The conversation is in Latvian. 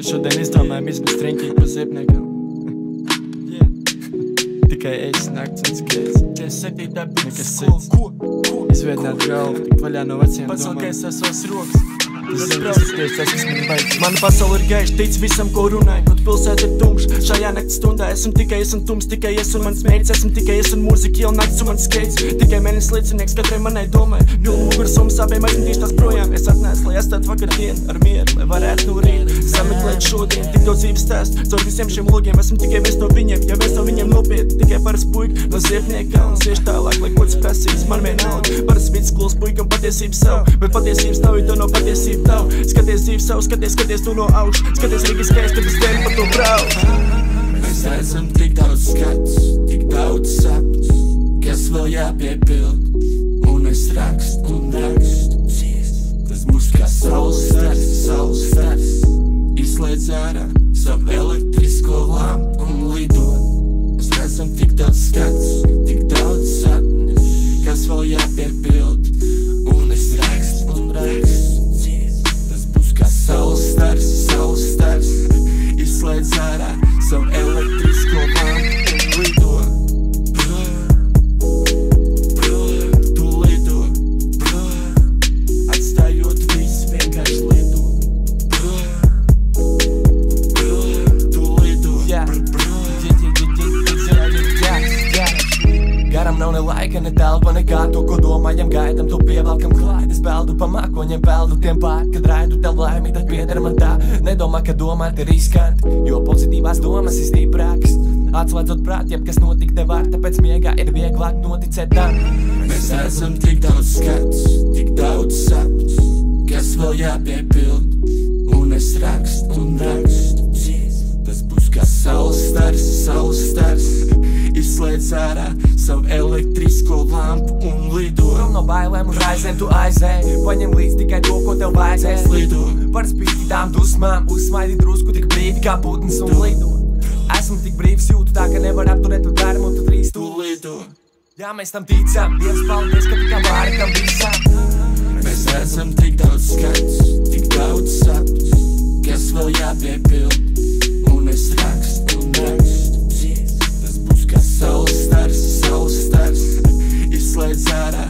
Šodien izdomājam izmest riņķīgi pa ziepniekam. Tikai ēst nakts un skaits. 7. Nekas cits. Izvietnāt galvu, tikt vaļā no veciem domām. Pacelkais esos rokas. Tas tieši tas, kas man baidz. Mana pasaule ir gaiša, tic visam, ko runāju. Kaut pilsēta ir tumša, šajā nakts stundā esmu tikai es un tums, tikai es un mans mērķis. Esmu tikai es un mūzika, jau nakts un mans skaits. Tikai mēnesis līdzinieks katrai manai domai. Vilnu mugursums abiem aizmetīšu tās projām. Es atnēsu, lai aizstāt vakardienu ar mieru, lai varētu no rīta sameklēt šodien. Tik daudz dzīves stāst, caur visiem šiem logiem. Esmu tikai viens no viņiem, ja viens no viņiem nopietni. Tikai paras puika no ziepnieka un sieši tālāk, lai kods prasīs. Man vienalga, paras vidskolas puikam patiesību savu, bet patiesības nav, jo to nav patiesība. Skaties dzīvi savu, skaties tu no augšu. Skaties Rīga skaisti, bez dēļ pa to brauc. Mēs redzam tik daudz skats, tik daudz sapnis, kas vēl jāpiepild. Un es rakstu un rakstu dziesmu. Tas būs kā saules stars. Izslēdz ārā savu elektrisko lampu un lido. Mēs redzam tik daudz skats, tik daudz sapnis, kas vēl jāpiepild. Un es rakstu un rakstu. Saules stars, izslēdz ārā savu elektrisko lampu un lido. Tu lido, atstājot visu, vienkārši lido. Tu lido. Garam nav ne laika, ne telpa, nekā to, ko domājam, gaidam, to pievelkam klāt. Es peldu pa mākoņiem, peldu tiem pār, kad raidu tev laimi, tad pieder man tā. Nedomā, ka domāt ir riskanti, jo pozitīvās domas ir stiprākas. Atslēdzot prāt, jebkas notikt te var, tāpēc miegā ir vieglāk noticēt tam. Mēs esam tik daudz skats, tik daudz sapnis, kas vēl jāpiepild. Un es rakstu un rakstu dziesmu. Tas būs kā saules stars, izslēdz ārā savu elektrisko lampu un lido. Prom no bailēm un raizēm tu aizēji, paņem līdz tikai to, ko tev vajadzēs. Lido. Par spīti tām dusmām, uzsmaidi drusku tik brīvi kā putns un lido. Esmu tik brīvs, jūtu tā, ka nevar apturēt tu darmu, un tu drīz tu lido. Jā, mēs tam ticam, Dievs paldies, ka tikām pāri tam visam. Mēs redzam tik daudz skats, tik daudz sapnis, kas vēl jāpiepild. Un es rakstu un rakstu dziesmu. Tas būs kā saules stars, izslēdz ārā